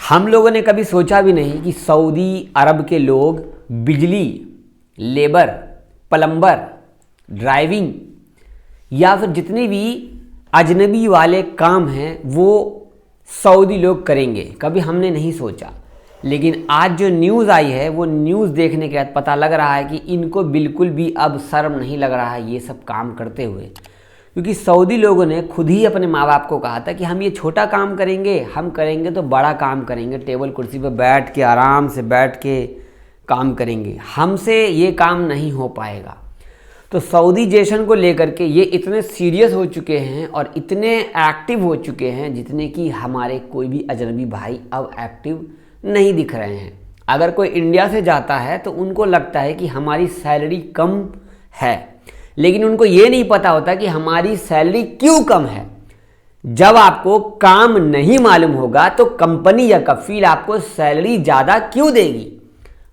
हम लोगों ने कभी सोचा भी नहीं कि सऊदी अरब के लोग बिजली, लेबर, प्लम्बर, ड्राइविंग या फिर जितने भी अजनबी वाले काम हैं वो सऊदी लोग करेंगे। कभी हमने नहीं सोचा, लेकिन आज जो न्यूज़ आई है वो न्यूज़ देखने के बाद पता लग रहा है कि इनको बिल्कुल भी अब शर्म नहीं लग रहा है ये सब काम करते हुए। क्योंकि सऊदी लोगों ने खुद ही अपने माँ बाप को कहा था कि हम ये छोटा काम करेंगे, हम करेंगे तो बड़ा काम करेंगे, टेबल कुर्सी पर बैठ के आराम से बैठ के काम करेंगे, हमसे ये काम नहीं हो पाएगा। तो सऊदी जेशन को लेकर के ये इतने सीरियस हो चुके हैं और इतने एक्टिव हो चुके हैं जितने कि हमारे कोई भी अजनबी भाई अब एक्टिव नहीं दिख रहे हैं। अगर कोई इंडिया से जाता है तो उनको लगता है कि हमारी सैलरी कम है, लेकिन उनको ये नहीं पता होता कि हमारी सैलरी क्यों कम है। जब आपको काम नहीं मालूम होगा तो कंपनी या कफील आपको सैलरी ज़्यादा क्यों देगी।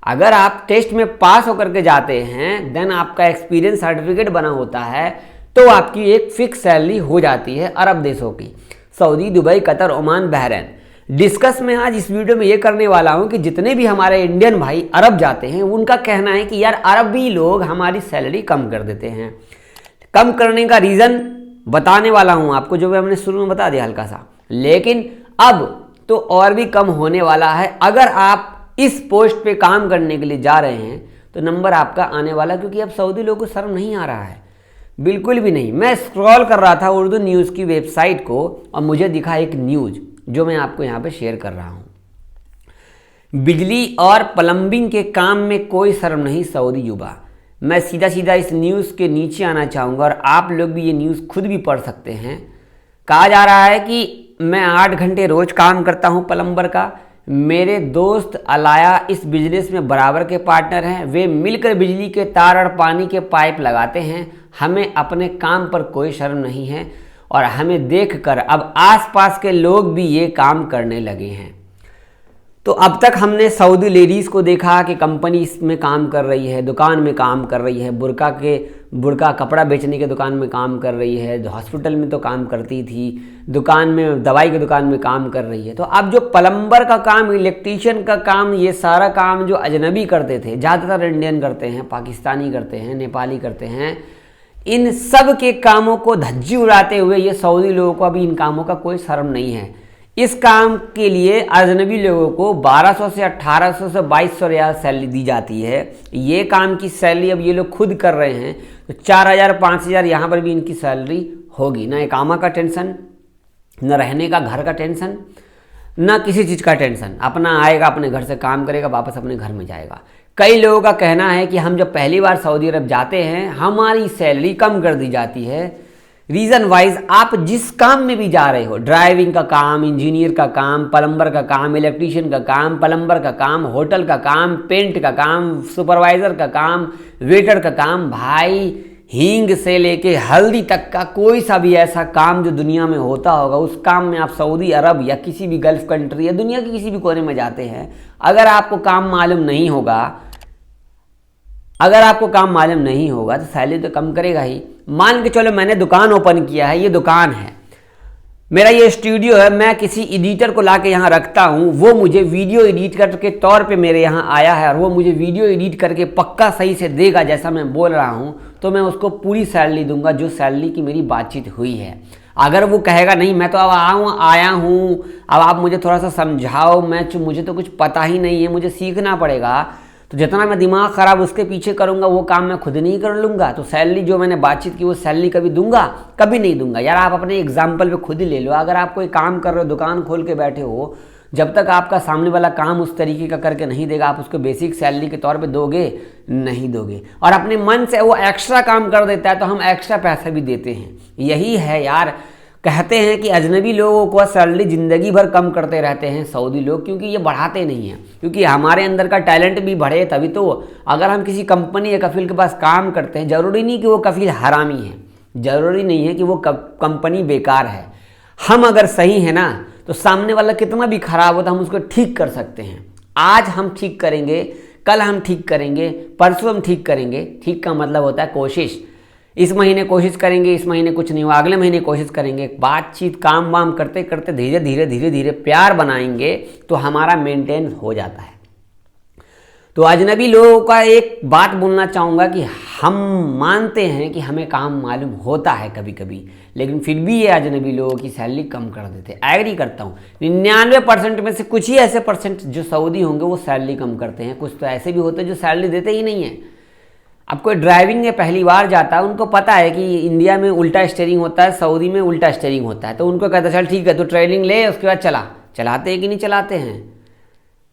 अगर आप टेस्ट में पास होकर के जाते हैं, देन आपका एक्सपीरियंस सर्टिफिकेट बना होता है, तो आपकी एक फिक्स सैलरी हो जाती है अरब देशों की, Saudi, Dubai, Qatar, Oman, Bahrain. Discuss में आज इस वीडियो में ये करने वाला हूँ कि जितने भी हमारे इंडियन भाई अरब जाते हैं उनका कहना है कि यार अरबी लोग हमारी सैलरी कम कर देते हैं। कम करने का रीज़न बताने वाला हूँ आपको, जो हमने शुरू में बता दिया हल्का सा, लेकिन अब तो और भी कम होने वाला है। अगर आप इस पोस्ट पे काम करने के लिए जा रहे हैं तो नंबर आपका आने वाला, क्योंकि अब सऊदी लोगों को शर्म नहीं आ रहा है, बिल्कुल भी नहीं। मैं स्क्रॉल कर रहा था उर्दू न्यूज़ की वेबसाइट को और मुझे दिखा एक न्यूज़ जो मैं आपको यहाँ पे शेयर कर रहा हूँ। बिजली और प्लम्बिंग के काम में कोई शर्म नहीं सऊदी युवा। मैं सीधा सीधा इस न्यूज़ के नीचे आना चाहूँगा और आप लोग भी ये न्यूज़ खुद भी पढ़ सकते हैं। कहा जा रहा है कि मैं 8 घंटे रोज़ काम करता हूँ प्लम्बर का। मेरे दोस्त अलाया इस बिजनेस में बराबर के पार्टनर हैं। वे मिलकर बिजली के तार और पानी के पाइप लगाते हैं। हमें अपने काम पर कोई शर्म नहीं है और हमें देखकर अब आसपास के लोग भी ये काम करने लगे हैं। तो अब तक हमने सऊदी लेडीज़ को देखा कि कंपनी इसमें काम कर रही है, दुकान में काम कर रही है, बुर्का कपड़ा बेचने के दुकान में काम कर रही है, हॉस्पिटल में तो काम करती थी, दुकान में दवाई की दुकान में काम कर रही है। तो अब जो प्लम्बर का काम, इलेक्ट्रीशियन का काम, ये सारा काम जो अजनबी करते थे, ज़्यादातर इंडियन करते हैं, पाकिस्तानी करते हैं, नेपाली करते हैं, इन सब के कामों को धज्जी उड़ाते हुए ये सऊदी लोगों को अभी इन कामों का कोई शर्म नहीं है। इस काम के लिए अजनबी लोगों को 1200 से 1800 से 2200 रियाल सैलरी दी जाती है। ये काम की सैलरी अब ये लोग खुद कर रहे हैं तो 4000 5000 यहाँ पर भी इनकी सैलरी होगी। ना इकामा का टेंशन, न रहने का घर का टेंशन, ना किसी चीज़ का टेंशन। अपना आएगा, अपने घर से काम करेगा, वापस अपने घर में जाएगा। कई लोगों का कहना है कि हम जब पहली बार सऊदी अरब जाते हैं हमारी सैलरी कम कर दी जाती है। रीज़न वाइज आप जिस काम में भी जा रहे हो, ड्राइविंग का काम, इंजीनियर का काम, प्लम्बर का काम, इलेक्ट्रीशियन का काम, प्लम्बर का काम, होटल का काम, पेंट का काम, सुपरवाइज़र का काम, वेटर का काम, भाई हींग से लेके हल्दी तक का कोई सा भी ऐसा काम जो दुनिया में होता होगा, उस काम में आप सऊदी अरब या किसी भी गल्फ कंट्री या दुनिया के किसी भी कोने में जाते हैं, अगर आपको काम मालूम नहीं होगा तो सैलरी तो कम करेगा ही। मान के चलो मैंने दुकान ओपन किया है, ये दुकान है, मेरा ये स्टूडियो है, मैं किसी एडिटर को ला के यहाँ रखता हूँ, वो मुझे वीडियो एडिट करके तौर पे मेरे यहाँ आया है और वो मुझे वीडियो एडिट करके पक्का सही से देगा जैसा मैं बोल रहा हूँ, तो मैं उसको पूरी सैलरी दूंगा जो सैलरी की मेरी बातचीत हुई है। अगर वो कहेगा नहीं मैं तो अब आया हूँ, अब आप मुझे थोड़ा सा समझाओ, मुझे तो कुछ पता ही नहीं है, मुझे सीखना पड़ेगा, तो जितना मैं दिमाग ख़राब उसके पीछे करूँगा वो काम मैं खुद नहीं कर लूँगा, तो सैलरी जो मैंने बातचीत की वो सैलरी कभी दूंगा? कभी नहीं दूंगा। यार आप अपने एग्जाम्पल पे खुद ही ले लो। अगर आप कोई काम कर रहे हो, दुकान खोल के बैठे हो, जब तक आपका सामने वाला काम उस तरीके का करके नहीं देगा आप उसको बेसिक सैलरी के तौर पे दोगे? नहीं दोगे। और अपने मन से वो एक्स्ट्रा काम कर देता है तो हम एक्स्ट्रा पैसा भी देते हैं। यही है यार, कहते हैं कि अजनबी लोगों को सैलरी ज़िंदगी भर कम करते रहते हैं सऊदी लोग, क्योंकि ये बढ़ाते नहीं हैं, क्योंकि हमारे अंदर का टैलेंट भी बढ़े तभी तो। अगर हम किसी कंपनी या कफील के पास काम करते हैं, ज़रूरी नहीं कि वो कफील हरामी है, ज़रूरी नहीं है कि वो कंपनी बेकार है। हम अगर सही है ना तो सामने वाला कितना भी खराब हो तो हम उसको ठीक कर सकते हैं। आज हम ठीक करेंगे, कल हम ठीक करेंगे, परसों हम ठीक करेंगे। ठीक का मतलब होता है कोशिश। इस महीने कोशिश करेंगे, इस महीने कुछ नहीं हुआ, अगले महीने कोशिश करेंगे, बातचीत काम वाम करते करते धीरे धीरे धीरे धीरे प्यार बनाएंगे तो हमारा मेंटेन हो जाता है। तो अजनबी लोगों का एक बात बोलना चाहूँगा कि हम मानते हैं कि हमें काम मालूम होता है कभी कभी, लेकिन फिर भी ये अजनबी लोगों की सैलरी कम कर देते। एग्री करता हूँ, 99% में से कुछ ही ऐसे परसेंट जो सऊदी होंगे वो सैलरी कम करते हैं। कुछ तो ऐसे भी होते हैं जो सैलरी देते ही नहीं है। अब कोई ड्राइविंग में पहली बार जाता है, उनको पता है कि इंडिया में उल्टा स्टीयरिंग होता है, सऊदी में उल्टा स्टीयरिंग होता है, तो उनको कहता है चल ठीक है तो ट्रेनिंग ले, उसके बाद चलाते हैं कि नहीं चलाते हैं।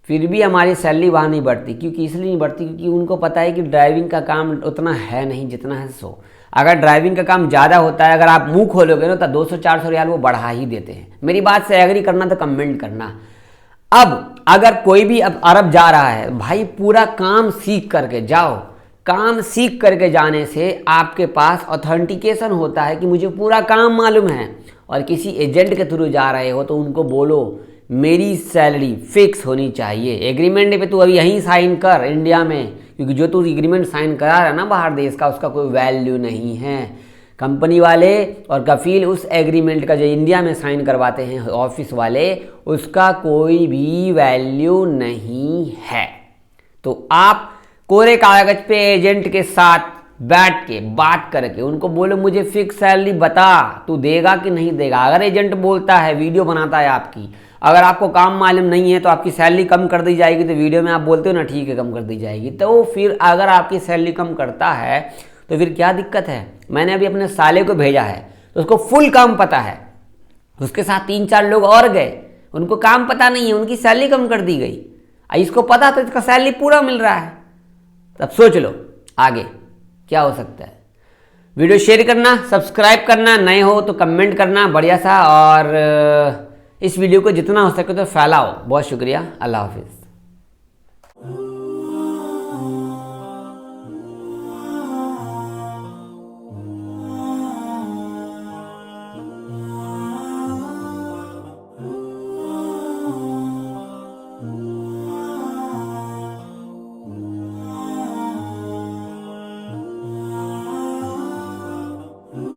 फिर भी हमारी सैलरी वहाँ नहीं बढ़ती। क्योंकि इसलिए नहीं बढ़ती क्योंकि उनको पता है कि ड्राइविंग का काम उतना है नहीं जितना है 100। अगर ड्राइविंग का काम ज़्यादा होता है, अगर आप मुंह खोलोगे ना तो 200-400 रियाल वो बढ़ा ही देते हैं। मेरी बात से एग्री करना तो कमेंट करना। अब अगर कोई भी अब अरब जा रहा है, भाई पूरा काम सीख करके जाओ। काम सीख करके जाने से आपके पास ऑथेंटिकेशन होता है कि मुझे पूरा काम मालूम है। और किसी एजेंट के थ्रू जा रहे हो तो उनको बोलो मेरी सैलरी फिक्स होनी चाहिए। एग्रीमेंट पे तू अभी यहीं साइन कर इंडिया में, क्योंकि जो तू एग्रीमेंट साइन करा रहा है ना बाहर देश का, उसका कोई वैल्यू नहीं है। कंपनी वाले और कफील उस एग्रीमेंट का जो इंडिया में साइन करवाते हैं ऑफिस वाले, उसका कोई भी वैल्यू नहीं है। तो आप कोरे कागज पे एजेंट के साथ बैठ के बात करके उनको बोलो मुझे फिक्स सैलरी बता, तू देगा कि नहीं देगा। अगर एजेंट बोलता है, वीडियो बनाता है आपकी, अगर आपको काम मालूम नहीं है तो आपकी सैलरी कम कर दी जाएगी, तो वीडियो में आप बोलते हो ना ठीक है कम कर दी जाएगी, तो फिर अगर आपकी सैलरी कम करता है तो फिर क्या दिक्कत है। मैंने अभी अपने साले को भेजा है तो उसको फुल काम पता है, उसके साथ 3-4 लोग और गए, उनको काम पता नहीं है, उनकी सैलरी कम कर दी गई। इसको पता तो इसका सैलरी पूरा मिल रहा है। तब सोच लो आगे क्या हो सकता है। वीडियो शेयर करना, सब्सक्राइब करना, नए हो तो कमेंट करना बढ़िया सा, और इस वीडियो को जितना हो सके तो फैलाओ। बहुत शुक्रिया, अल्लाह हाफिज़।